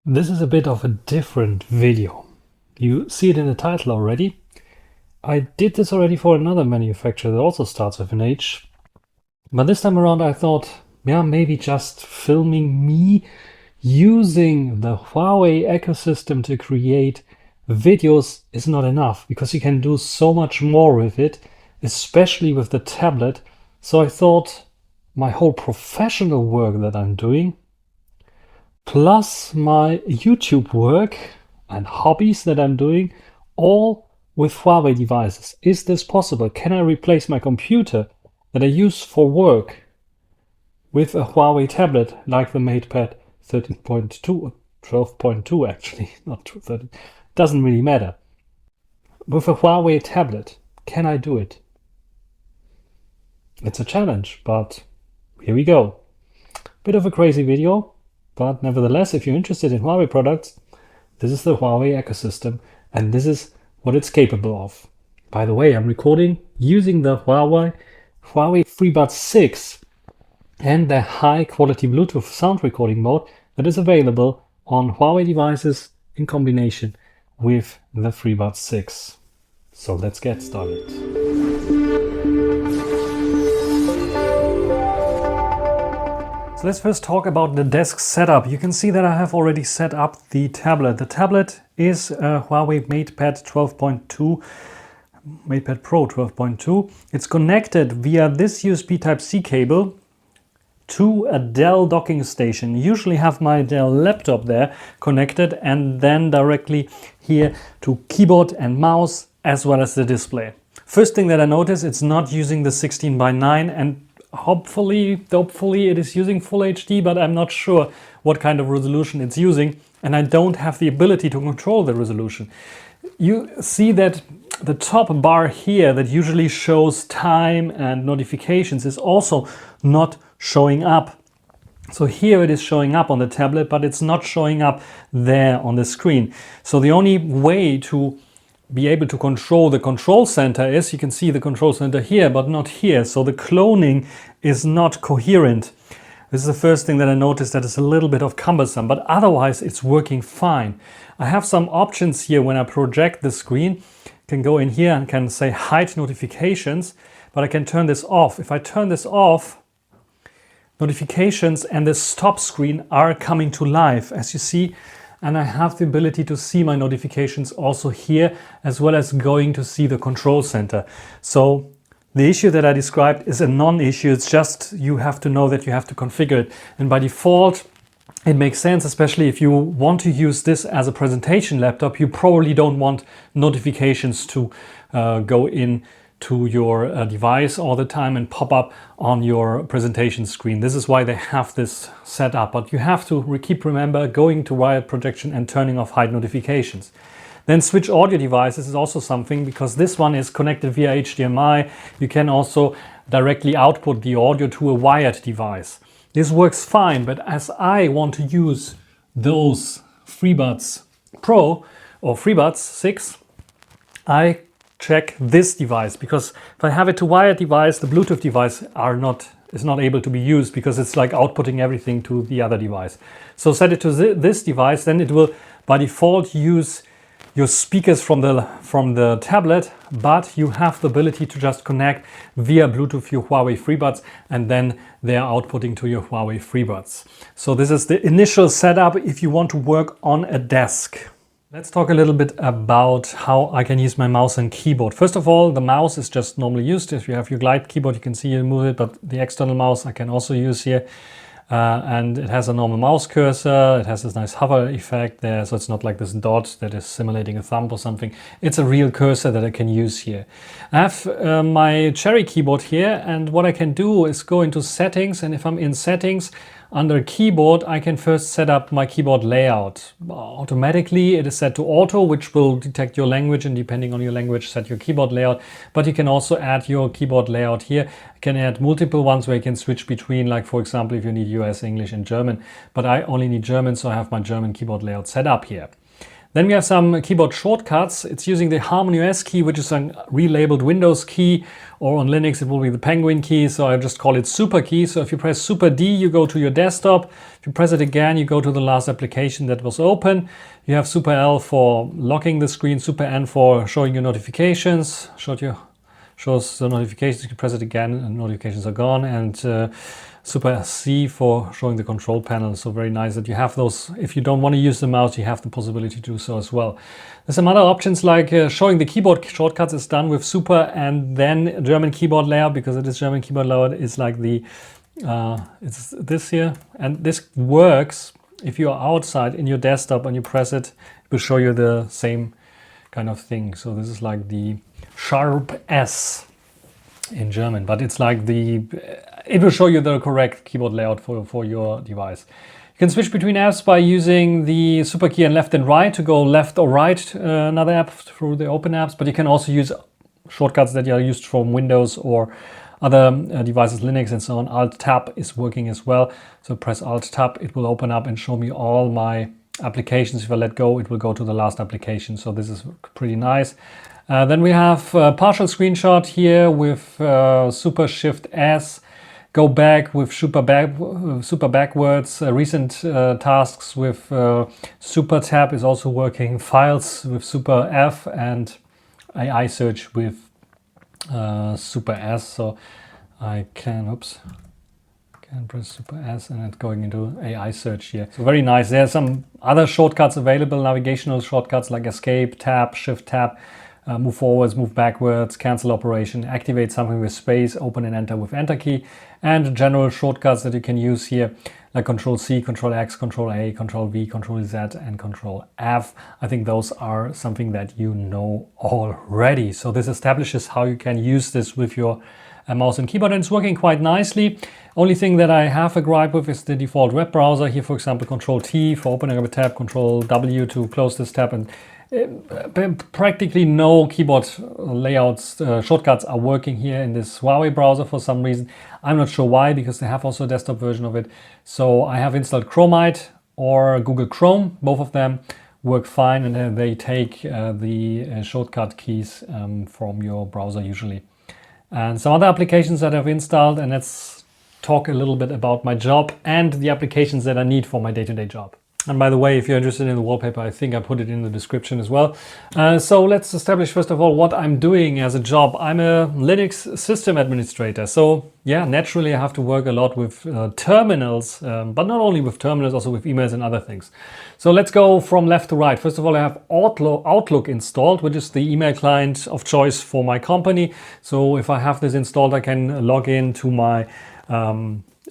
This is a bit of a different video. You see it in the title already. I did this already for another manufacturer that also starts with an H. But this time around I thought, yeah, maybe just filming me using the Huawei ecosystem to create videos is not enough, because you can do so much more with it, especially with the tablet. So I thought my whole professional work that I'm doing, plus my YouTube work and hobbies that I'm doing, all with Huawei devices. Is this possible? Can I replace my computer that I use for work with a Huawei tablet like the MatePad 13.2, 12.2 actually, not 13, doesn't really matter. With a Huawei tablet, can I do it? It's a challenge, but here we go. Bit of a crazy video, but nevertheless, if you're interested in Huawei products, this is the Huawei ecosystem, and this is what it's capable of. By the way, I'm recording using the Huawei FreeBuds 6 and the high quality Bluetooth sound recording mode that is available on Huawei devices in combination with the FreeBuds 6. So let's get started. So let's first talk about the desk setup. You can see that I have already set up the tablet. The tablet is a Huawei MatePad 12.2, MatePad Pro 12.2. It's connected via this USB Type-C cable to a Dell docking station. Usually have my Dell laptop there connected, and then directly here to keyboard and mouse as well as the display. First thing that I notice, it's not using the 16:9, and hopefully it is using Full HD, but I'm not sure what kind of resolution it's using, and I don't have the ability to control the resolution. You see that the top bar here that usually shows time and notifications is also not showing up. So here it is showing up on the tablet, but it's not showing up there on the screen. So the only way to be able to control the control center is, you can see the control center here, but not here. So the cloning is not coherent. This is the first thing that I noticed, that is a little bit of cumbersome, but otherwise it's working fine. I have some options here when I project the screen. I can go in here and can say hide notifications, but I can turn this off. If I turn this off, notifications and the stop screen are coming to life, as you see, and I have the ability to see my notifications also here, as well as going to see the control center. So the issue that I described is a non-issue. It's just you have to know that you have to configure it, and by default it makes sense, especially if you want to use this as a presentation laptop. You probably don't want notifications to go in to your device all the time and pop up on your presentation screen. This is why they have this set up, but you have to keep remember going to wired projection and turning off hide notifications. Then switch audio devices is also something, because this one is connected via HDMI. You can also directly output the audio to a wired device. This works fine, but as I want to use those FreeBuds Pro or FreeBuds 6, I check this device, because if I have it to wired device, the Bluetooth device is not able to be used, because it's like outputting everything to the other device. So set it to this device, then it will by default use your speakers from the tablet, but you have the ability to just connect via Bluetooth your Huawei FreeBuds, and then they are outputting to your Huawei FreeBuds. So this is the initial setup if you want to work on a desk. Let's talk a little bit about how I can use my mouse and keyboard. First of all, the mouse is just normally used. If you have your glide keyboard, you can see you move it, but the external mouse I can also use here. And it has a normal mouse cursor. It has this nice hover effect there, so it's not like this dot that is simulating a thumb or something. It's a real cursor that I can use here. I have my Cherry keyboard here, and what I can do is go into settings, and if I'm in settings, under keyboard, I can first set up my keyboard layout. Automatically, it is set to auto, which will detect your language, and depending on your language, set your keyboard layout. But you can also add your keyboard layout here. You can add multiple ones where you can switch between, like for example, if you need US, English, and German. But I only need German, so I have my German keyboard layout set up here. Then we have some keyboard shortcuts. It's using the HarmonyOS key, which is a relabeled Windows key, or on Linux it will be the Penguin key, so I just call it Super key. So if you press Super D, you go to your desktop. If you press it again, you go to the last application that was open. You have Super L for locking the screen, Super N for showing you notifications, shows the notifications. You can press it again and notifications are gone, and Super C for showing the control panel. So very nice that you have those. If you don't want to use the mouse, you have the possibility to do so as well. There's some other options like showing the keyboard shortcuts is done with Super, and then German keyboard layout, because it is German keyboard layout, is like the it's this here, and this works if you are outside in your desktop and you press it, it will show you the same kind of thing. So this is like the Sharp S in German, but it's like it will show you the correct keyboard layout for your device. You can switch between apps by using the Super key and left and right to go left or right another app through the open apps, but you can also use shortcuts that are used from Windows or other devices, Linux and so on. Alt-Tab is working as well. So press Alt-Tab, it will open up and show me all my applications. If I let go, it will go to the last application. So this is pretty nice. Then we have a partial screenshot here with Super Shift S. Go back with super backwards. Recent tasks with Super Tab is also working. Files with Super F, and AI search with Super S. So I can press Super S and it's going into AI search here. So very nice. There are some other shortcuts available, navigational shortcuts like Escape, Tab, Shift Tab. Move forwards, move backwards, cancel operation, activate something with space, open and enter with enter key, and general shortcuts that you can use here like Control C, Control X, Control A, Control V, Control Z, and Control F. I think those are something that you know already. So this establishes how you can use this with your mouse and keyboard, and it's working quite nicely. Only thing that I have a gripe with is the default web browser. Here, for example, Control T for opening up a tab, Control W to close this tab, and practically no keyboard layouts, shortcuts are working here in this Huawei browser for some reason. I'm not sure why, because they have also a desktop version of it. So I have installed Chromite or Google Chrome. Both of them work fine, and they take the shortcut keys from your browser usually. And some other applications that I've installed, and let's talk a little bit about my job and the applications that I need for my day-to-day job. And by the way, if you're interested in the wallpaper, I think I put it in the description as well. So let's establish first of all what I'm doing as a job. I'm a Linux system administrator. So yeah, naturally I have to work a lot with terminals, but not only with terminals, also with emails and other things. So let's go from left to right. First of all, I have Outlook installed, which is the email client of choice for my company. So if I have this installed, I can log in to my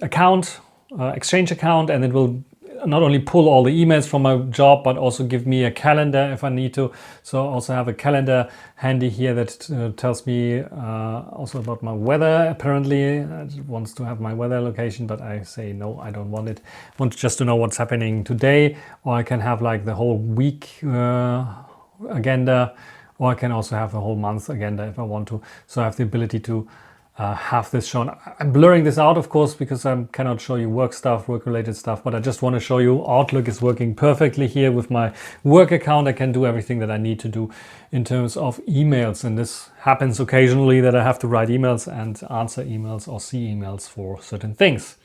account, Exchange account, and it will not only pull all the emails from my job, but also give me a calendar if I need to. So I also have a calendar handy here that tells me also about my weather. Apparently it wants to have my weather location, but I say no, I don't want it. I want just to know what's happening today, or I can have like the whole week agenda, or I can also have the whole month agenda if I want to. So I have the ability to have this shown. I'm blurring this out, of course, because I cannot show you work-related stuff, but I just want to show you Outlook is working perfectly here with my work account. I can do everything that I need to do in terms of emails, and this happens occasionally that I have to write emails and answer emails or see emails for certain things.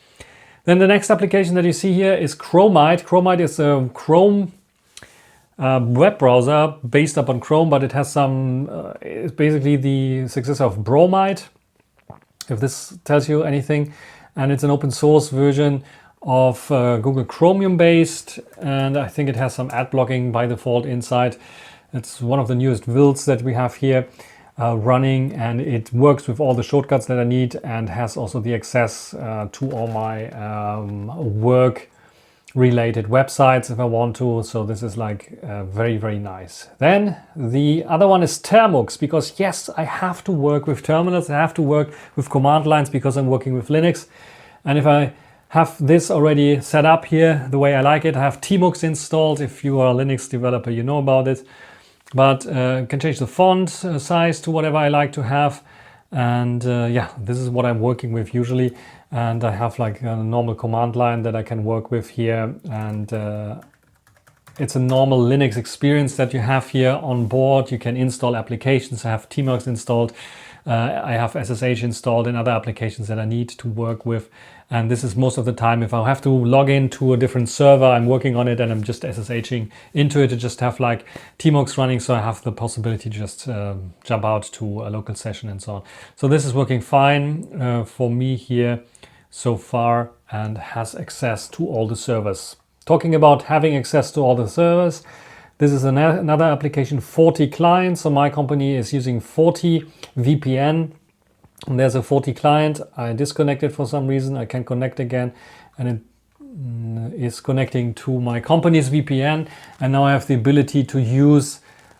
Then the next application that you see here is Chromite. Chromite is a Chrome web browser based upon Chrome, but it has some, it's basically the successor of Bromite, if this tells you anything. And it's an open source version of Google Chromium based, and I think it has some ad blocking by default inside. It's one of the newest builds that we have here running, and it works with all the shortcuts that I need and has also the access to all my work related websites if I want to. So this is like very, very nice. Then the other one is Termux, because yes, I have to work with terminals. I have to work with command lines because I'm working with Linux. And if I have this already set up here the way I like it, I have Tmux installed. If you are a Linux developer, you know about it. But can change the font size to whatever I like to have. And yeah, this is what I'm working with usually. And I have like a normal command line that I can work with here. And it's a normal Linux experience that you have here on board. You can install applications. I have Tmux installed. I have SSH installed and other applications that I need to work with. And this is most of the time, if I have to log into a different server, I'm working on it and I'm just SSHing into it to just have like Tmux running. So I have the possibility to just jump out to a local session and so on. So this is working fine for me here so far and has access to all the servers. Talking about having access to all the servers, this is another application, 40 clients. So my company is using 40 VPN. And there's a 40 client. I disconnected for some reason. I can connect again, and it is connecting to my company's VPN. And now I have the ability to use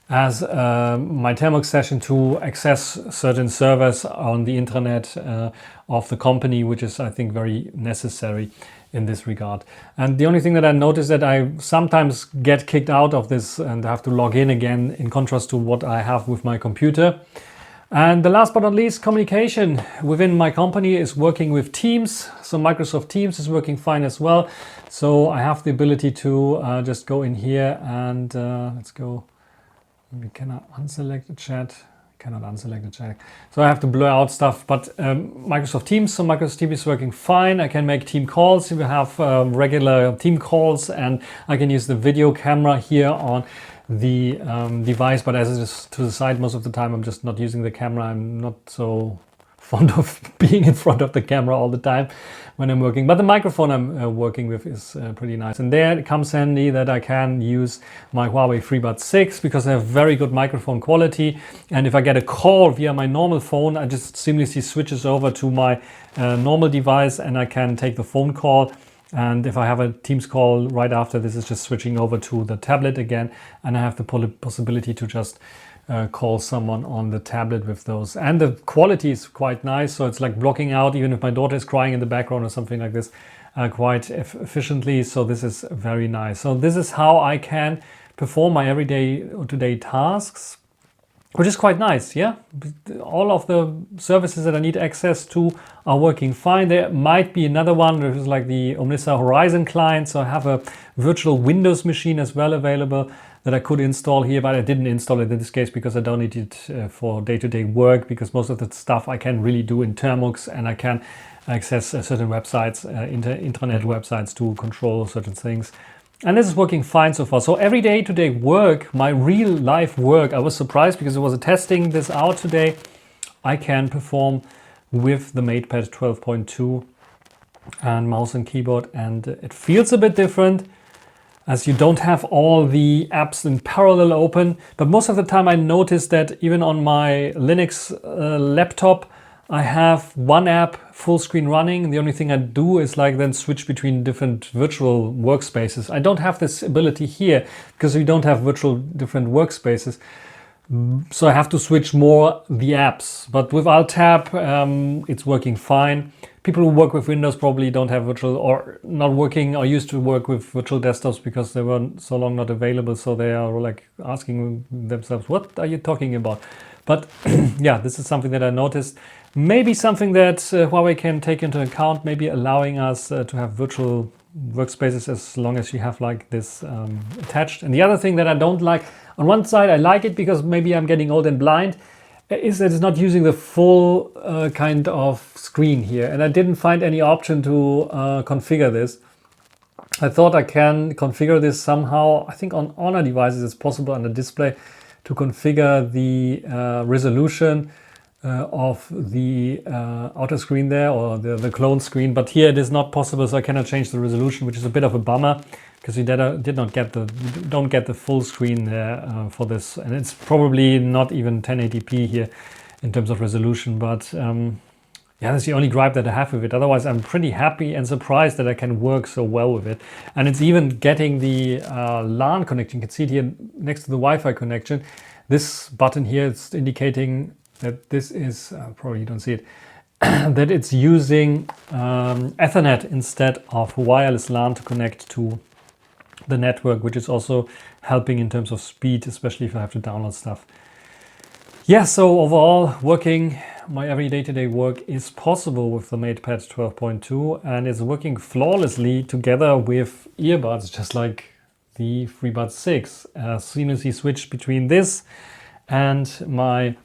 as my Tmux session to access certain servers on the intranet of the company, which is, I think, very necessary in this regard. And the only thing that I noticed that I sometimes get kicked out of this and have to log in again, in contrast to what I have with my computer. And the last but not least, communication within my company is working with Teams. So Microsoft Teams is working fine as well. So I have the ability to just go in here and let's go. We cannot unselect the chat. Cannot unselect the chat. So I have to blur out stuff, but Microsoft Teams. So Microsoft Teams is working fine. I can make team calls. We have regular team calls, and I can use the video camera here on the device, but as it is to the side most of the time, I'm just not using the camera. I'm not so fond of being in front of the camera all the time when I'm working, but the microphone I'm working with is pretty nice. And there it comes handy that I can use my Huawei FreeBuds 6 because they have very good microphone quality. And if I get a call via my normal phone, I just seamlessly switches over to my normal device and I can take the phone call. And if I have a Teams call right after, this is just switching over to the tablet again. And I have the possibility to just call someone on the tablet with those. And the quality is quite nice. So it's like blocking out, even if my daughter is crying in the background or something like this, quite efficiently. So this is very nice. So this is how I can perform my everyday today tasks, which is quite nice. Yeah, all of the services that I need access to are working fine. There might be another one, which is like the Omnissa Horizon client. So I have a virtual Windows machine as well available that I could install here, but I didn't install it in this case because I don't need it for day-to-day work, because most of the stuff I can really do in Tmux, and I can access certain websites, intranet websites, to control certain things. And this is working fine so far. So every day today work, my real life work, I was surprised because I was testing this out today. I can perform with the MatePad 12.2 and mouse and keyboard, and it feels a bit different as you don't have all the apps in parallel open. But most of the time I noticed that even on my Linux laptop, I have one app full screen running. The only thing I do is like then switch between different virtual workspaces. I don't have this ability here because we don't have virtual different workspaces. So I have to switch more the apps. But with Alt-Tab, it's working fine. People who work with Windows probably don't have virtual, or not working, or used to work with virtual desktops because they were so long not available. So they are like asking themselves, what are you talking about? But yeah, this is something that I noticed. Maybe something that Huawei can take into account, maybe allowing us to have virtual workspaces as long as you have like this attached. And the other thing that I don't like, on one side I like it because maybe I'm getting old and blind, is that it's not using the full kind of screen here. And I didn't find any option to configure this. I thought I can configure this somehow. I think on Honor devices it's possible on the display to configure the resolution of the outer screen there, or the clone screen, but here it is not possible, so I cannot change the resolution, which is a bit of a bummer because you don't get the full screen there for this, and it's probably not even 1080p here in terms of resolution. But yeah, that's the only gripe that I have with it. Otherwise, I'm pretty happy and surprised that I can work so well with it. And it's even getting the LAN connection. You can see it here next to the Wi-Fi connection. This button here is indicating that this is, probably you don't see it, that it's using Ethernet instead of wireless LAN to connect to the network, which is also helping in terms of speed, especially if I have to download stuff. Yeah, so overall, my everyday today work is possible with the MatePad 12.2, and it's working flawlessly together with earbuds, just like the FreeBuds 6. Seamlessly switch between this and my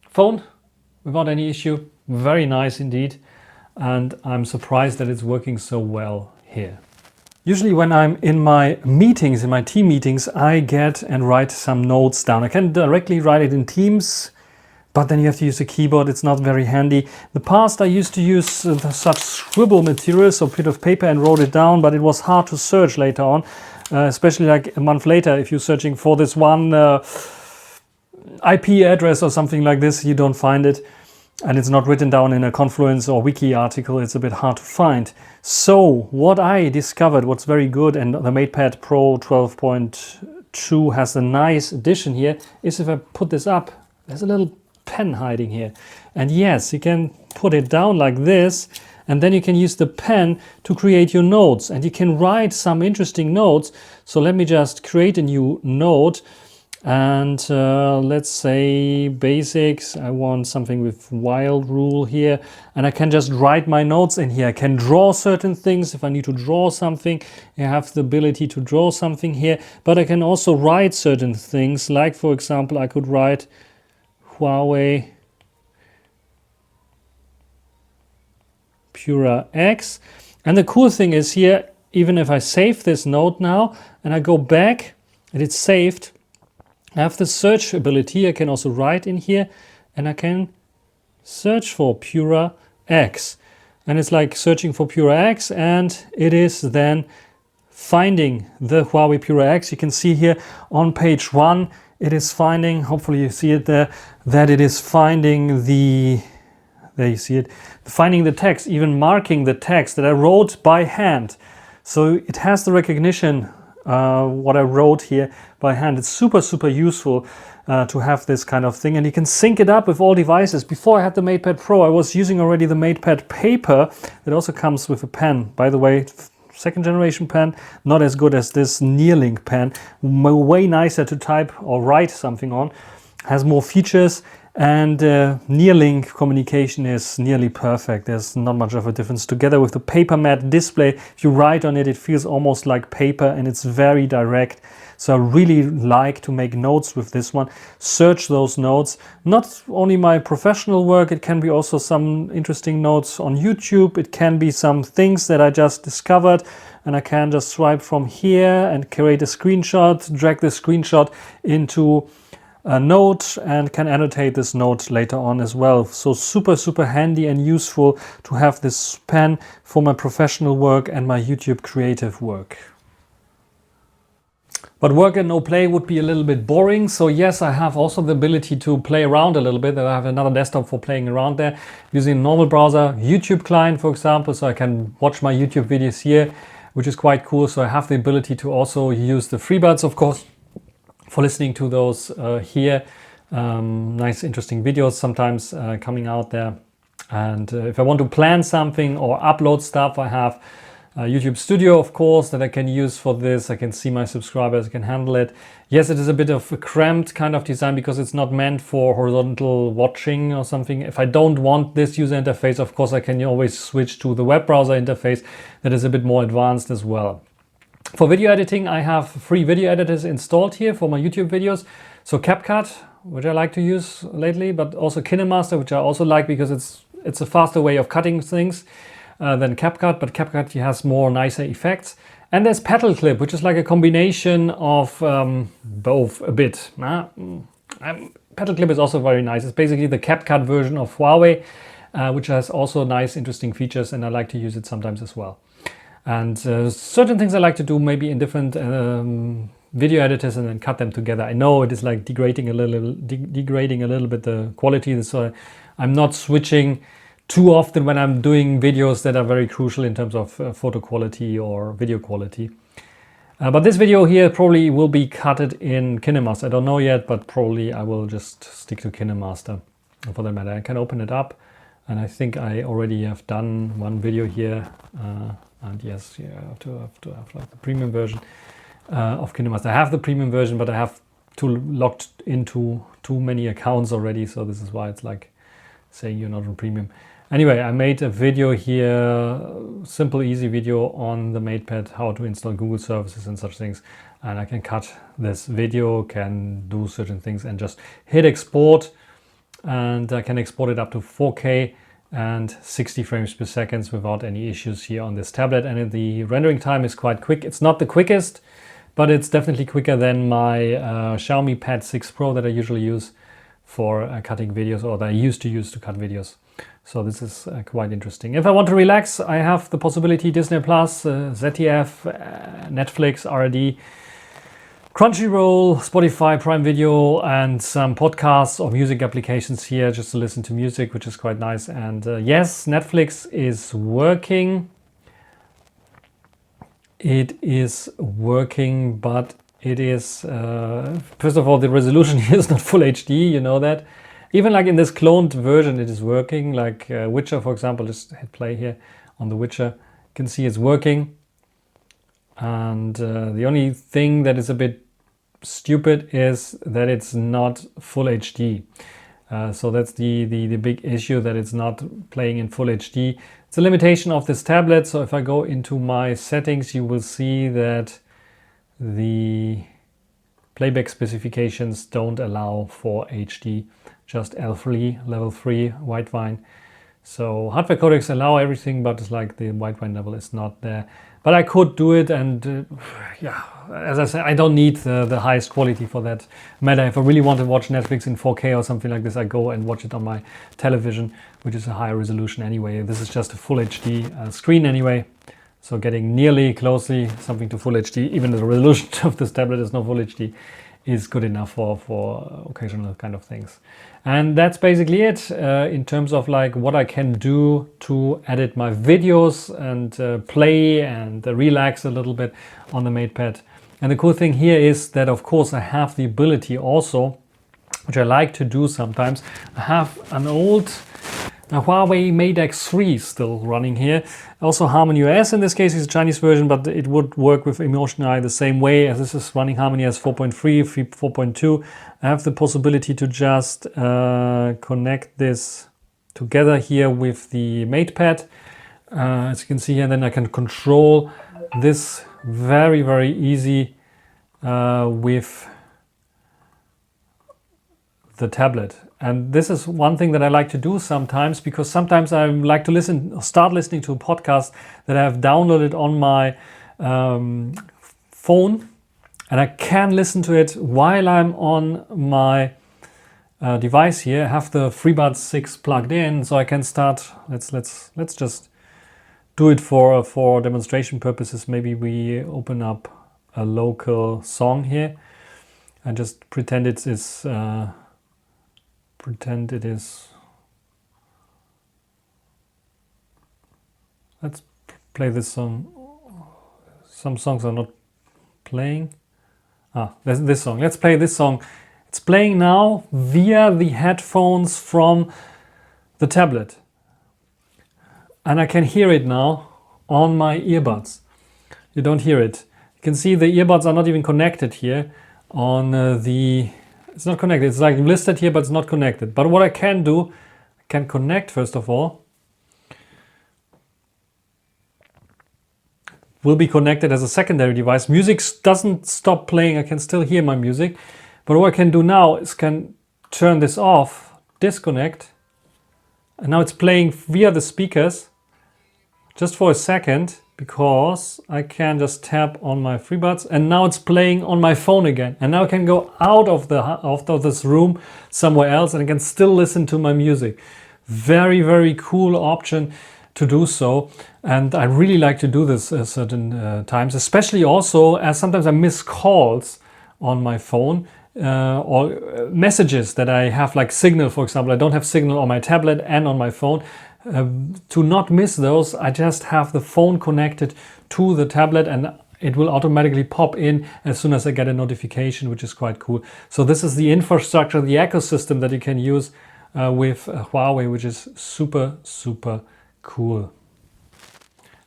phone without any issue. Very nice indeed. And I'm surprised that it's working so well here. Usually when I'm in my meetings, in my team meetings, I get and write some notes down. I can directly write it in Teams, but then you have to use a keyboard. It's not very handy. In the past I used to use such scribble materials, so a bit of paper, and wrote it down, but it was hard to search later on, especially like a month later. If you're searching for this one IP address or something like this, you don't find it. And it's not written down in a Confluence or Wiki article, it's a bit hard to find. So what I discovered, what's very good, and the MatePad Pro 12.2 has a nice addition here, is if I put this up, there's a little pen hiding here. And yes, you can put it down like this, and then you can use the pen to create your notes. And you can write some interesting notes. So let me just create a new note. And let's say basics. I want something with wild rule here, and I can just write my notes in here. I can draw certain things. If I need to draw something, I have the ability to draw something here, but I can also write certain things. Like, for example, I could write Huawei Pura X. And the cool thing is here, even if I save this note now and I go back and it's saved, I have the search ability. I can also write in here and I can search for Pura X. And it's like searching for Pura X, and it is then finding the Huawei Pura X. You can see here on page 1, it is finding, hopefully you see it there, that it is finding the, there you see it, finding the text, even marking the text that I wrote by hand. So it has the recognition what I wrote here by hand. It's super useful to have this kind of thing, and you can sync it up with all devices. Before I had the MatePad Pro, I was using already the MatePad Paper. It also comes with a pen, by the way, second generation pen, not as good as this Nearlink pen, way nicer to type or write something on, has more features, and Nearlink communication is nearly perfect. There's not much of a difference. Together with the paper matte display, if you write on it, it feels almost like paper, and it's very direct. So I really like to make notes with this one, search those notes. Not only my professional work, it can be also some interesting notes on YouTube. It can be some things that I just discovered, and I can just swipe from here and create a screenshot, drag the screenshot into a note, and can annotate this note later on as well. So super handy and useful to have this pen for my professional work and my YouTube creative work. But work and no play would be a little bit boring. So yes, I have also the ability to play around a little bit. I have another desktop for playing around there using a normal browser, YouTube client, for example, so I can watch my YouTube videos here, which is quite cool. So I have the ability to also use the FreeBuds, of course, for listening to those here. Nice, interesting videos sometimes coming out there. And if I want to plan something or upload stuff, I have YouTube Studio, of course, that I can use for this. I can see my subscribers, I can handle it. Yes, it is a bit of a cramped kind of design because it's not meant for horizontal watching or something. If I don't want this user interface, of course, I can always switch to the web browser interface that is a bit more advanced as well. For video editing, I have free video editors installed here for my YouTube videos. So CapCut, which I like to use lately, but also KineMaster, which I also like because it's a faster way of cutting things than CapCut, but CapCut has more nicer effects. And there's Petal Clip, which is like a combination of both a bit. Petal Clip is also very nice. It's basically the CapCut version of Huawei, which has also nice, interesting features, and I like to use it sometimes as well. And certain things I like to do maybe in different video editors and then cut them together. I know it is like degrading a little bit the quality, so I'm not switching too often when I'm doing videos that are very crucial in terms of photo quality or video quality. But this video here probably will be cutted in KineMaster. I don't know yet, but probably I will just stick to KineMaster for that matter. I can open it up, and I think I already have done one video here. And yes, yeah, I have to have like the premium version of KineMaster. I have the premium version, but I have logged into too many accounts already. So this is why it's like saying you're not on premium. Anyway, I made a video here, simple, easy video on the MatePad, how to install Google services and such things. And I can cut this video, can do certain things and just hit export. And I can export it up to 4K and 60 frames per second without any issues here on this tablet. And the rendering time is quite quick. It's not the quickest, but it's definitely quicker than my Xiaomi Pad 6 Pro that I usually use for cutting videos, or that I used to use to cut videos. So this is quite interesting. If I want to relax, I have the possibility Disney Plus, ZDF, Netflix, RD, Crunchyroll, Spotify, Prime Video, and some podcasts or music applications here just to listen to music, which is quite nice. And yes, Netflix is working. It is working, but it is, first of all, the resolution here is not full HD, you know that. Even like in this cloned version, it is working. Like Witcher, for example, just hit play here on the Witcher. You can see it's working. And the only thing that is a bit stupid is that it's not full HD. So that's the big issue, that it's not playing in full HD. It's a limitation of this tablet. So if I go into my settings, you will see that the playback specifications don't allow for HD, just L3, level 3, white wine. So hardware codecs allow everything, but it's like the white wine level is not there. But I could do it, and yeah, as I said, I don't need the highest quality for that matter. If I really want to watch Netflix in 4K or something like this, I go and watch it on my television, which is a higher resolution anyway. This is just a full HD screen anyway. So getting nearly closely something to full HD, even the resolution of this tablet is not full HD, is good enough for occasional kind of things. And that's basically it in terms of like what I can do to edit my videos and play and relax a little bit on the MatePad. And the cool thing here is that, of course, I have the ability also, which I like to do sometimes. I have an old Huawei Mate 3 still running here. Also Harmony OS in this case is a Chinese version, but it would work with Emotion Eye the same way, as this is running Harmony OS 4.3, 4.2. I have the possibility to just connect this together here with the MatePad. As you can see here, and then I can control this very easy with the tablet. And this is one thing that I like to do sometimes, because sometimes I like to start listening to a podcast that I have downloaded on my phone, and I can listen to it while I'm on my device here. I have the FreeBuds 6 plugged in, so I can start. Let's just do it for demonstration purposes. Maybe we open up a local song here and just pretend it is. Let's play this song. Some songs are not playing. There's this song. Let's play this song. It's playing now via the headphones from the tablet. And I can hear it now on my earbuds. You don't hear it. You can see the earbuds are not even connected here on it's not connected. It's like listed here, but it's not connected. But what I can do, I can connect first of all. Will be connected as a secondary device. Music doesn't stop playing. I can still hear my music. But what I can do now is can turn this off, disconnect. And now it's playing via the speakers just for a second, because I can just tap on my FreeBuds, and now it's playing on my phone again. And now I can go out of this room somewhere else, and I can still listen to my music. Very cool option to do so. And I really like to do this at certain times, especially also as sometimes I miss calls on my phone or messages that I have, like Signal, for example. I don't have Signal on my tablet and on my phone. To not miss those, I just have the phone connected to the tablet, and it will automatically pop in as soon as I get a notification, which is quite cool. So this is the infrastructure, the ecosystem that you can use with Huawei, which is super cool.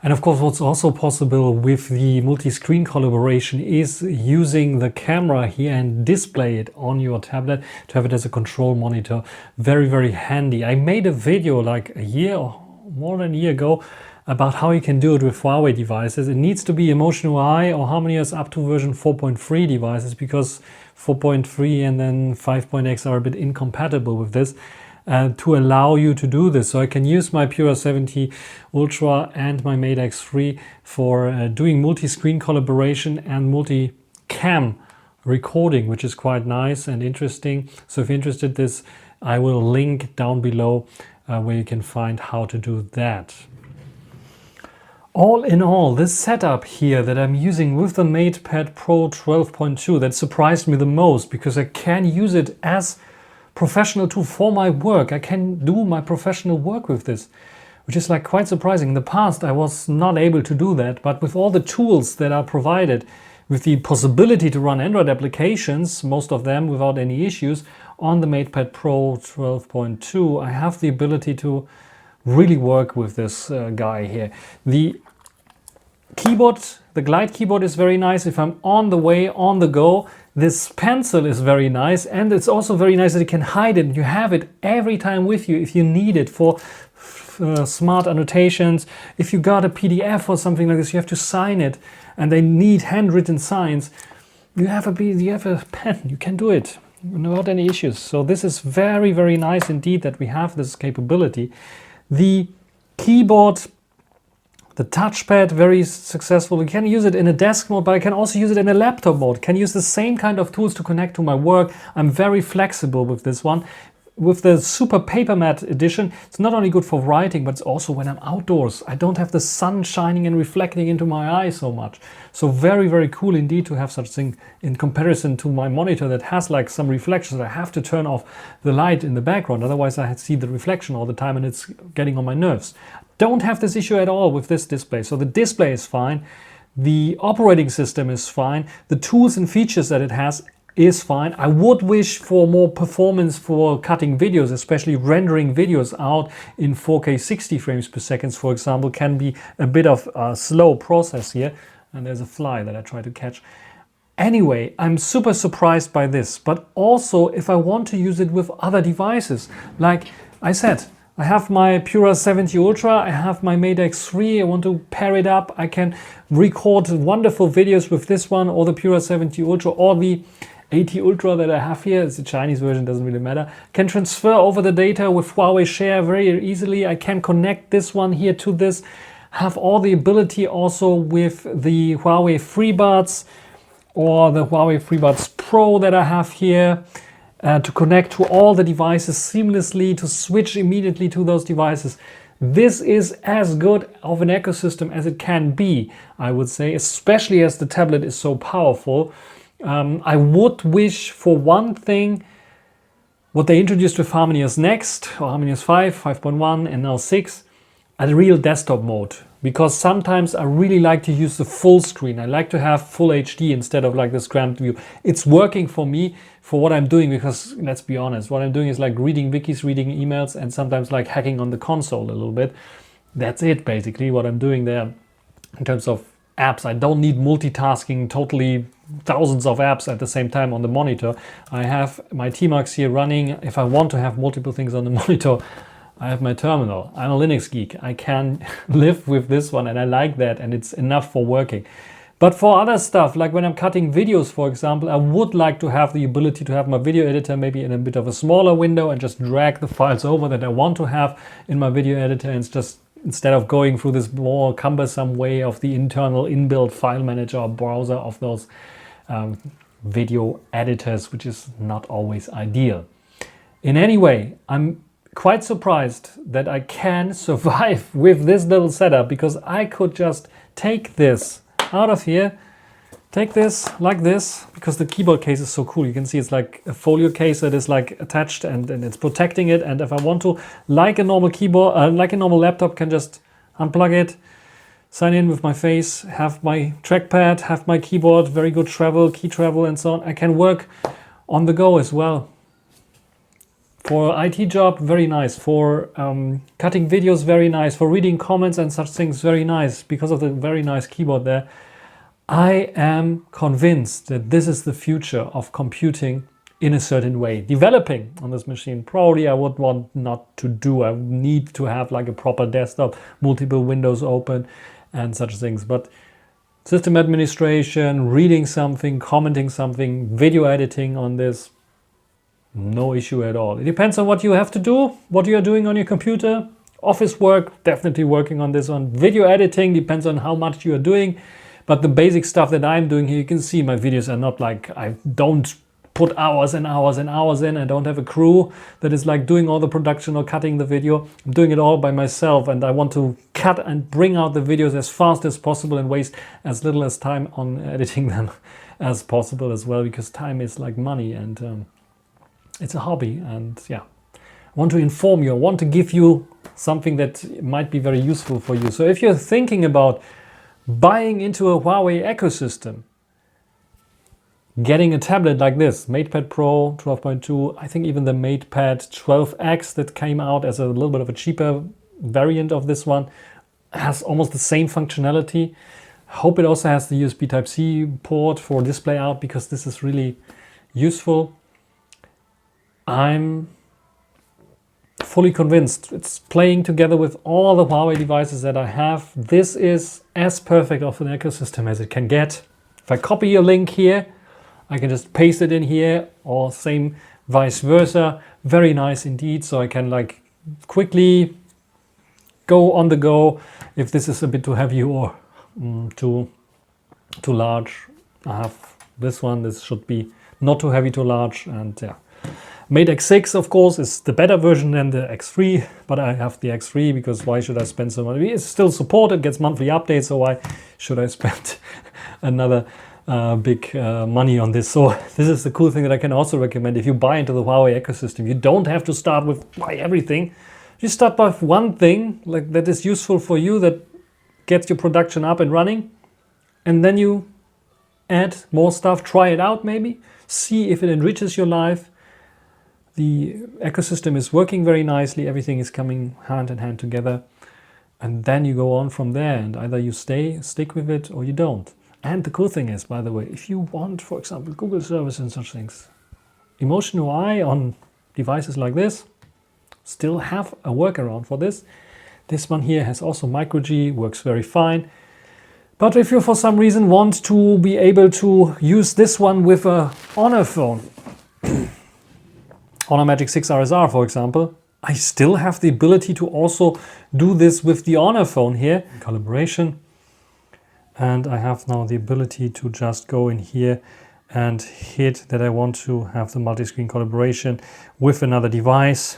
And of course, what's also possible with the multi-screen collaboration is using the camera here and display it on your tablet to have it as a control monitor. Very, very handy. I made a video like a year or more than a year ago about how you can do it with Huawei devices. It needs to be Emotion UI or HarmonyOS up to version 4.3 devices, because 4.3 and then 5.x are a bit incompatible with this. To allow you to do this. So I can use my Pura 70 Ultra and my Mate X3 for doing multi-screen collaboration and multi-cam recording, which is quite nice and interesting. So if you're interested in this, I will link down below where you can find how to do that. All in all, this setup here that I'm using with the MatePad Pro 12.2, that surprised me the most, because I can use it as professional tool for my work. I can do my professional work with this, which is like quite surprising. In the past I was not able to do that, but with all the tools that are provided, with the possibility to run Android applications, most of them without any issues, on the MatePad Pro 12.2, I have the ability to really work with this guy here. The keyboard, the Glide keyboard, is very nice if I'm on the way, on the go. This pencil is very nice, and it's also very nice that you can hide it. You have it every time with you if you need it for smart annotations. If you got a PDF or something like this, you have to sign it, and they need handwritten signs. You have a pen, you can do it without any issues. So this is very, very nice indeed that we have this capability. The keyboard, the touchpad, very successful. You can use it in a desk mode, but I can also use it in a laptop mode. Can use the same kind of tools to connect to my work. I'm very flexible with this one. With the Super Paper Matte edition, it's not only good for writing, but it's also when I'm outdoors. I don't have the sun shining and reflecting into my eyes so much. So very, very cool indeed to have such thing in comparison to my monitor that has like some reflections. I have to turn off the light in the background, otherwise I see the reflection all the time and it's getting on my nerves. Don't have this issue at all with this display. So the display is fine. The operating system is fine. The tools and features that it has is fine. I would wish for more performance for cutting videos, especially rendering videos out in 4K 60 frames per second, for example, can be a bit of a slow process here. And there's a fly that I try to catch. Anyway, I'm super surprised by this, but also if I want to use it with other devices, like I said, I have my Pura 70 Ultra, I have my Mate X3, I want to pair it up, I can record wonderful videos with this one, or the Pura 70 Ultra, or the 80 Ultra that I have here. It's a Chinese version, doesn't really matter. Can transfer over the data with Huawei Share very easily. I can connect this one here to this. Have all the ability also with the Huawei FreeBuds or the Huawei FreeBuds Pro that I have here. To connect to all the devices seamlessly, to switch immediately to those devices. This is as good of an ecosystem as it can be, I would say, especially as the tablet is so powerful. I would wish for one thing, what they introduced with HarmonyOS Next, or HarmonyOS 5, 5.1 and now 6, a real desktop mode. Because sometimes I really like to use the full screen. I like to have full HD instead of like this cramped view. It's working for me for what I'm doing, because let's be honest, what I'm doing is like reading wikis, reading emails, and sometimes like hacking on the console a little bit. That's it basically what I'm doing there in terms of apps. I don't need multitasking totally thousands of apps at the same time on the monitor. I have my Tmax here running. If I want to have multiple things on the monitor, I have my terminal. I'm a Linux geek. I can live with this one and I like that, and it's enough for working. But for other stuff, like when I'm cutting videos, for example, I would like to have the ability to have my video editor maybe in a bit of a smaller window and just drag the files over that I want to have in my video editor, and just instead of going through this more cumbersome way of the internal inbuilt file manager or browser of those video editors, which is not always ideal. In any way, I'm quite surprised that I can survive with this little setup, because I could just take this out of here, take this like this, because the keyboard case is so cool. You can see it's like a folio case that is like attached and it's protecting it. And if I want to, like a normal keyboard, like a normal laptop, can just unplug it, sign in with my face, have my trackpad, have my keyboard, very good travel, key travel and so on. I can work on the go as well. For IT job, very nice. For cutting videos, very nice. For reading comments and such things, very nice. Because of the very nice keyboard there. I am convinced that this is the future of computing in a certain way. Developing on this machine, probably I would want not to do. I need to have like a proper desktop, multiple windows open and such things. But system administration, reading something, commenting something, video editing on this, no issue at all. It depends on what you have to do, what you are doing on your computer. Office work, definitely working on this one. Video editing depends on how much you are doing. But the basic stuff that I'm doing here, you can see my videos are not like, I don't put hours and hours and hours in. I don't have a crew that is like doing all the production or cutting the video. I'm doing it all by myself, and I want to cut and bring out the videos as fast as possible and waste as little as time on editing them as possible as well, because time is like money, and it's a hobby. And yeah, I want to inform you, I want to give you something that might be very useful for you. So if you're thinking about buying into a Huawei ecosystem, getting a tablet like this, MatePad Pro 12.2, I think even the MatePad 12X that came out as a little bit of a cheaper variant of this one has almost the same functionality. Hope it also has the USB Type-C port for display out, because this is really useful. I'm fully convinced it's playing together with all the Huawei devices that I have. This is as perfect of an ecosystem as it can get. If I copy a link here, I can just paste it in here, or same vice versa. Very nice indeed. So I can like quickly go on the go. If this is a bit too heavy or too large, I have this one. This should be not too heavy, too large, and yeah. Mate X6, of course, is the better version than the X3, but I have the X3 because why should I spend so much? It's still supported, gets monthly updates, so why should I spend another big money on this? So this is the cool thing that I can also recommend. If you buy into the Huawei ecosystem, you don't have to start with buy everything. You start with one thing like that is useful for you, that gets your production up and running, and then you add more stuff, try it out maybe, see if it enriches your life. The ecosystem is working very nicely, everything is coming hand in hand together, and then you go on from there, and either you stick with it, or you don't. And the cool thing is, by the way, if you want, for example, Google service and such things, Emotion UI on devices like this still have a workaround for this. This one here has also micro G, works very fine. But if you for some reason want to be able to use this one with a Honor phone, Honor Magic 6 RSR for example, I still have the ability to also do this with the Honor phone here, collaboration. And I have now the ability to just go in here and hit that I want to have the multi-screen collaboration with another device.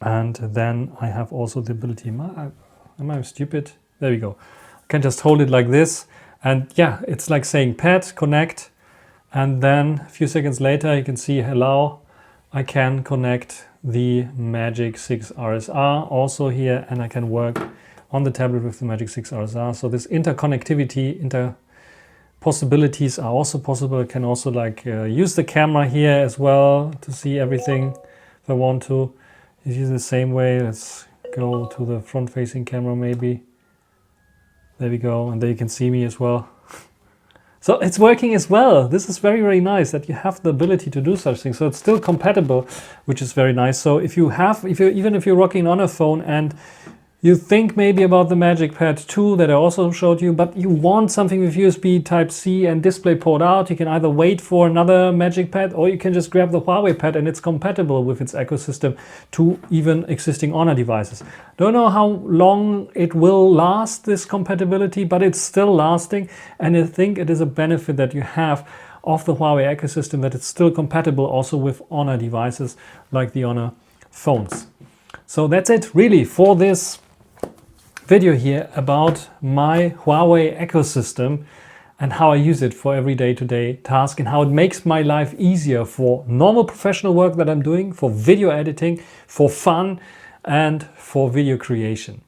And then I have also the ability, am I stupid? There we go. I can just hold it like this. And yeah, it's like saying pad, connect. And then a few seconds later, you can see allow. I can connect the Magic 6 RSR also here, and I can work on the tablet with the Magic 6 RSR. So this interconnectivity, possibilities are also possible. I can also like use the camera here as well to see everything if I want to. Use the same way. Let's go to the front-facing camera maybe. There we go, and there you can see me as well. So it's working as well. This is very, very nice that you have the ability to do such things. So it's still compatible, which is very nice. So even if you're rocking on a phone and you think maybe about the MatePad 2 that I also showed you, but you want something with USB Type-C and DisplayPort out, you can either wait for another MatePad, or you can just grab the Huawei Pad, and it's compatible with its ecosystem to even existing Honor devices. Don't know how long it will last, this compatibility, but it's still lasting, and I think it is a benefit that you have of the Huawei ecosystem, that it's still compatible also with Honor devices like the Honor phones. So that's it really for this video here about my Huawei ecosystem and how I use it for every day-to-day task, and how it makes my life easier for normal professional work that I'm doing, for video editing, for fun, and for video creation.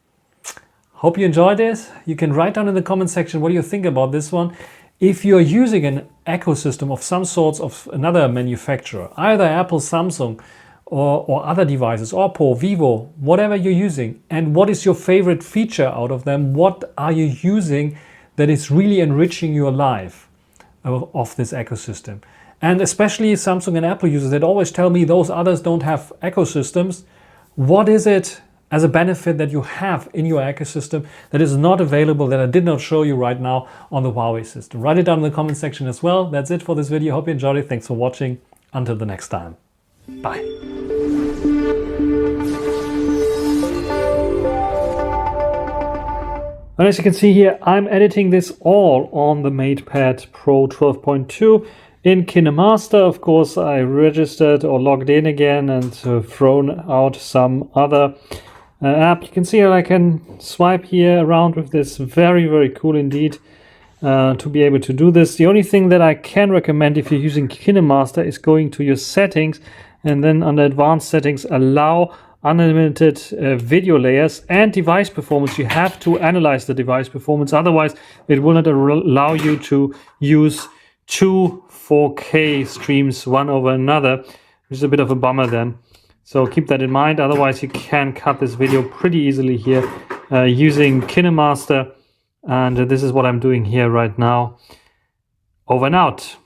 Hope you enjoyed it. You can write down in the comment section what you think about this one. If you're using an ecosystem of some sorts of another manufacturer, either Apple, Samsung, or other devices, Oppo, Vivo, whatever you're using, and what is your favorite feature out of them? What are you using that is really enriching your life of this ecosystem? And especially Samsung and Apple users that always tell me those others don't have ecosystems. What is it as a benefit that you have in your ecosystem that is not available, that I did not show you right now on the Huawei system? Write it down in the comment section as well. That's it for this video. Hope you enjoyed it. Thanks for watching. Until the next time. Bye. And as you can see here, I'm editing this all on the MatePad Pro 12.2 in KineMaster. Of course, I registered or logged in again and thrown out some other app. You can see how I can swipe here around with this. Very, very cool indeed to be able to do this. The only thing that I can recommend if you're using KineMaster is going to your settings and then under advanced settings, allow unlimited video layers and device performance. You have to analyze the device performance, otherwise it will not allow you to use two 4K streams one over another, which is a bit of a bummer then. So keep that in mind, otherwise you can cut this video pretty easily here using KineMaster, and this is what I'm doing here right now. Over and out.